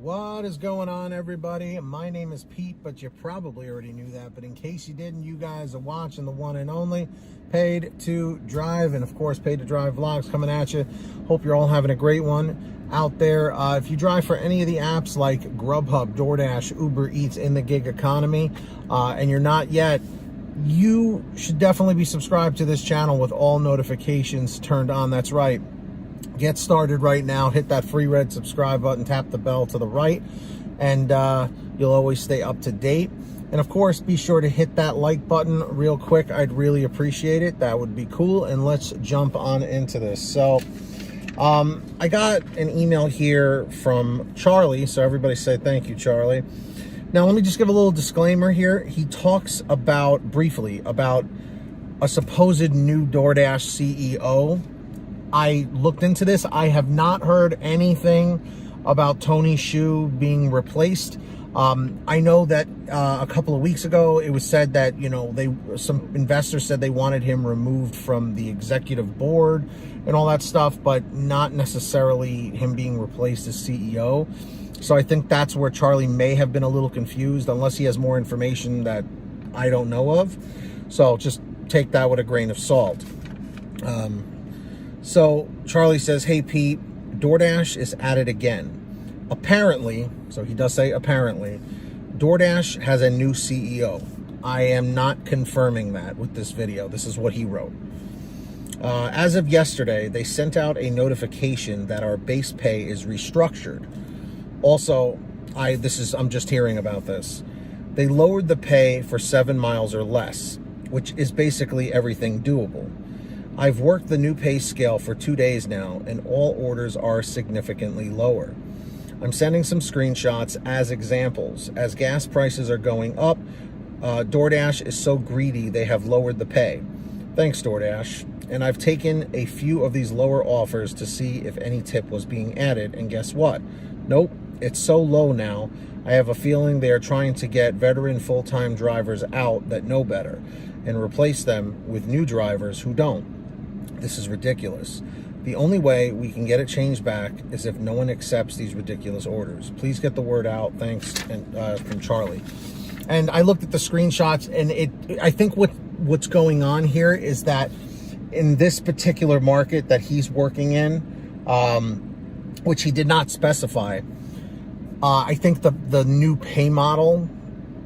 What is going on, everybody? My name is Pete, but you probably already knew that. But in case you didn't, you guys are watching the one and only Paid to Drive, and of course, Paid to Drive vlogs coming at you. Hope you're all having a great one out there. If you drive for any of the apps like Grubhub, DoorDash, Uber Eats in the gig economy, and you're not yet, you should definitely be subscribed to this channel with all notifications turned on. That's right. Get started right now. Hit that free red subscribe button, tap the bell to the right, and you'll always stay up to date. And of course, be sure to hit that like button real quick. I'd really appreciate it. That would be cool. And let's jump on into this. So I got an email here from Charlie. So everybody say thank you, Charlie. Now, let me just give a little disclaimer here. He talks about, briefly, about a supposed new DoorDash CEO. I looked into this. I have not heard anything about Tony Xu being replaced. I know that a couple of weeks ago, it was said that, you know, some investors said they wanted him removed from the executive board and all that stuff, but not necessarily him being replaced as CEO. So I think that's where Charlie may have been a little confused, unless he has more information that I don't know of. So just take that with a grain of salt. So Charlie says, hey, Pete, DoorDash is at it again. Apparently, so he does say apparently, DoorDash has a new CEO. I am not confirming that with this video. This is what he wrote. As of yesterday, they sent out a notification that our base pay is restructured. Also, I'm just hearing about this. They lowered the pay for 7 miles or less, which is basically everything doable. I've worked the new pay scale for 2 days now, and all orders are significantly lower. I'm sending some screenshots as examples. As gas prices are going up, DoorDash is so greedy they have lowered the pay. Thanks, DoorDash. And I've taken a few of these lower offers to see if any tip was being added, and guess what? Nope, it's so low now. I have a feeling they are trying to get veteran full-time drivers out that know better and replace them with new drivers who don't. This is ridiculous. The only way we can get it changed back is if no one accepts these ridiculous orders. Please get the word out. Thanks, and from Charlie. And I looked at the screenshots, and I think what's going on here is that in this particular market that he's working in, which he did not specify, I think the new pay model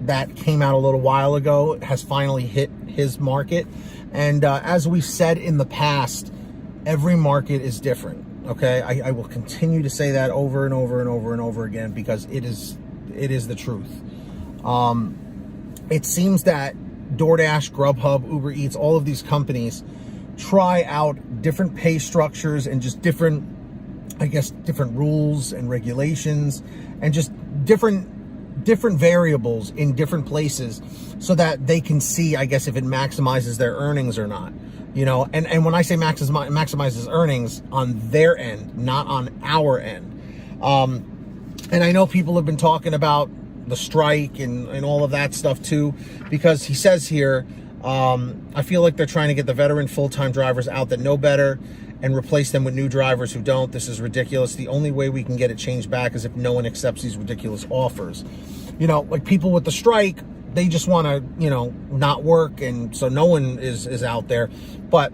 that came out a little while ago has finally hit his market. And as we've said in the past, every market is different, okay? I will continue to say that over and over and over and over again, because it is the truth. It seems that DoorDash, Grubhub, Uber Eats, all of these companies try out different pay structures and just different rules and regulations and just different variables in different places so that they can see, I guess, if it maximizes their earnings or not. You know, and when I say maximizes earnings on their end, not on our end. And I know people have been talking about the strike and all of that stuff too, because he says here, I feel like they're trying to get the veteran full-time drivers out that know better and replace them with new drivers who don't. This is ridiculous. The only way we can get it changed back is if no one accepts these ridiculous offers. You know, like people with the strike, they just want to, you know, not work, and so no one is out there. But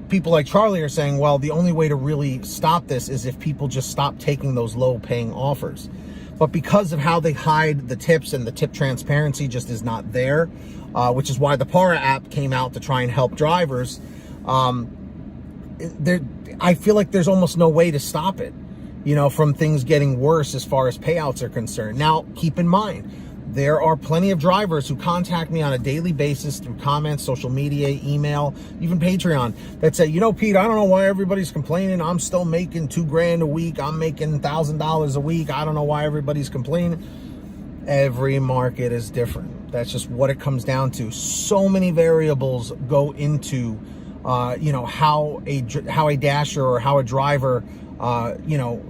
people like Charlie are saying, well, the only way to really stop this is if people just stop taking those low-paying offers. But because of how they hide the tips and the tip transparency just is not there, which is why the Para app came out to try and help drivers, I feel like there's almost no way to stop it, you know, from things getting worse as far as payouts are concerned. Now, keep in mind, there are plenty of drivers who contact me on a daily basis through comments, social media, email, even Patreon, that say, you know, Pete, I don't know why everybody's complaining. I'm still making $2 grand a week. I'm making $1,000 a week. I don't know why everybody's complaining. Every market is different. That's just what it comes down to. So many variables go into you know, how a dasher or how a driver, you know,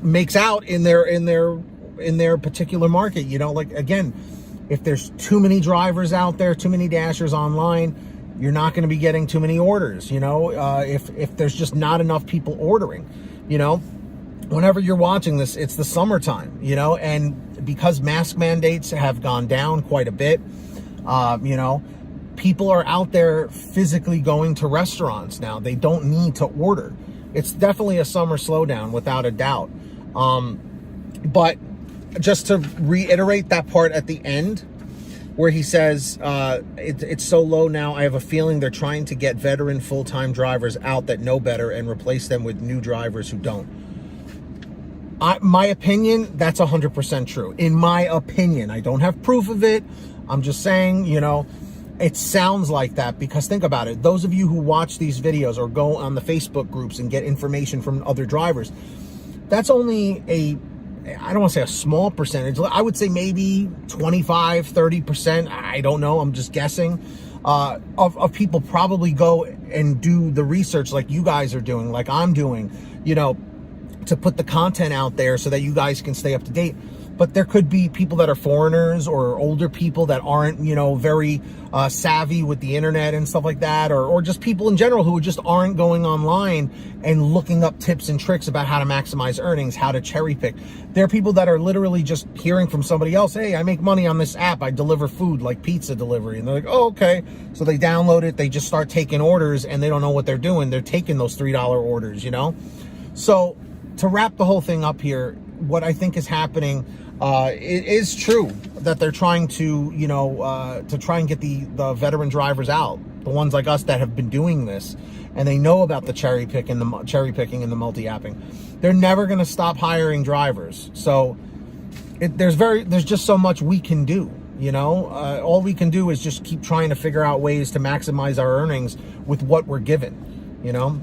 makes out in their particular market. You know, like, again, if there's too many drivers out there, too many dashers online, you're not going to be getting too many orders. You know, if there's just not enough people ordering, you know, whenever you're watching this, it's the summertime, you know, and because mask mandates have gone down quite a bit, you know, people are out there physically going to restaurants now. They don't need to order. It's definitely a summer slowdown without a doubt. But just to reiterate that part at the end where he says, it's so low now, I have a feeling they're trying to get veteran full-time drivers out that know better and replace them with new drivers who don't. My opinion, that's 100% true. In my opinion, I don't have proof of it. I'm just saying, you know, it sounds like that, because think about it. Those of you who watch these videos or go on the Facebook groups and get information from other drivers, that's only I don't want to say a small percentage. I would say maybe 25, 30%. I don't know. I'm just guessing. Of people probably go and do the research like you guys are doing, like I'm doing, you know, to put the content out there so that you guys can stay up to date. But there could be people that are foreigners or older people that aren't, you know, very savvy with the internet and stuff like that, or just people in general who just aren't going online and looking up tips and tricks about how to maximize earnings, how to cherry pick. There are people that are literally just hearing from somebody else, hey, I make money on this app, I deliver food like pizza delivery, and they're like, oh, okay. So they download it, they just start taking orders, and they don't know what they're doing. They're taking those $3 orders, you know? So to wrap the whole thing up here, what I think is happening, it is true that they're trying to, you know, to try and get the veteran drivers out, the ones like us that have been doing this, and they know about the cherry picking and the multi-apping. They're never going to stop hiring drivers. So there's just so much we can do, you know. All we can do is just keep trying to figure out ways to maximize our earnings with what we're given, you know.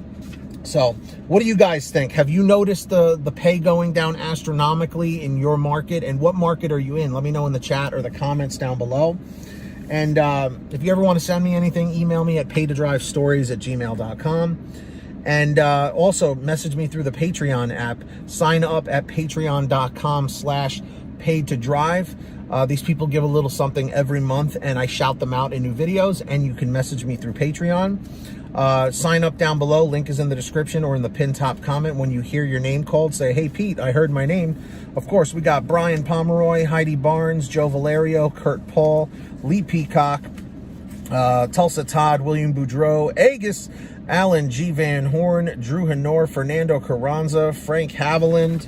So what do you guys think? Have you noticed the pay going down astronomically in your market? And what market are you in? Let me know in the chat or the comments down below. And if you ever want to send me anything, email me at paytodrivestories@gmail.com. And also message me through the Patreon app. Sign up at patreon.com/paidtodrive. These people give a little something every month, and I shout them out in new videos, and you can message me through Patreon. Sign up down below. Link is in the description or in the pin top comment. When you hear your name called, say, hey, Pete, I heard my name. Of course, we got Brian Pomeroy, Heidi Barnes, Joe Valerio, Kurt Paul, Lee Peacock, Tulsa Todd, William Boudreau, Agus, Alan G. Van Horn, Drew Hanor, Fernando Carranza, Frank Haviland.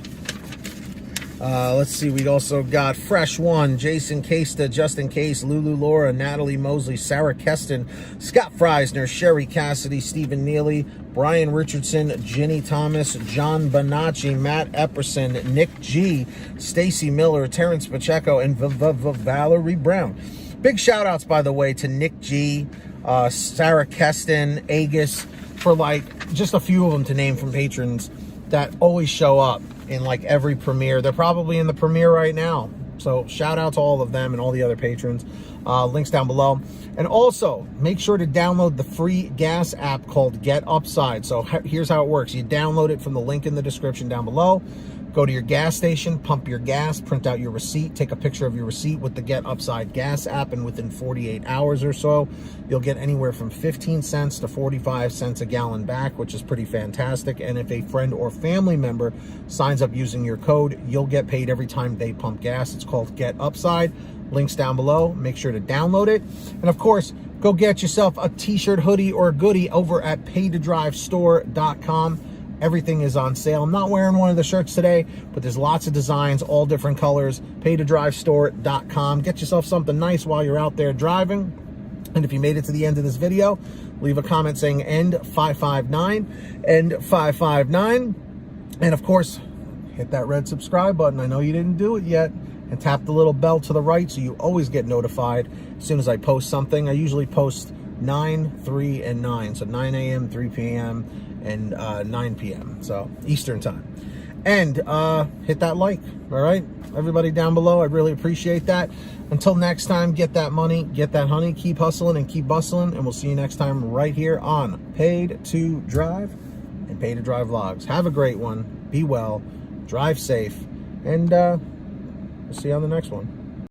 Let's see, we also got Fresh One, Jason Casta, Justin Case, Lulu Laura, Natalie Mosley, Sarah Keston, Scott Freisner, Sherry Cassidy, Stephen Neely, Brian Richardson, Ginny Thomas, John Bonacci, Matt Epperson, Nick G, Stacy Miller, Terrence Pacheco, and Valerie Brown. Big shout outs, by the way, to Nick G, Sarah Keston, Agus, for like just a few of them to name from patrons that always show up in like every premiere. They're probably in the premiere right now. So shout out to all of them and all the other patrons. Links down below. And also make sure to download the free gas app called Get Upside. So here's how it works. You download it from the link in the description down below. Go to your gas station, pump your gas, print out your receipt, take a picture of your receipt with the Get Upside gas app, and within 48 hours or so, you'll get anywhere from 15 cents to 45 cents a gallon back, which is pretty fantastic. And if a friend or family member signs up using your code, you'll get paid every time they pump gas. It's called Get Upside. Links down below. Make sure to download it. And of course, go get yourself a t-shirt, hoodie, or goodie over at paytodrivestore.com. Everything is on sale. I'm not wearing one of the shirts today, but there's lots of designs, all different colors. Paytodrivestore.com. Get yourself something nice while you're out there driving. And if you made it to the end of this video, leave a comment saying end 559, end 559. And of course, hit that red subscribe button. I know you didn't do it yet. And tap the little bell to the right so you always get notified as soon as I post something. I usually post 9, 3, and 9. So 9 a.m., 3 p.m., and 9 p.m. So Eastern time. And hit that like, all right? Everybody down below, I really appreciate that. Until next time, get that money, get that honey, keep hustling and keep bustling, and we'll see you next time right here on Paid to Drive and Paid to Drive Vlogs. Have a great one. Be well. Drive safe. And we'll see you on the next one.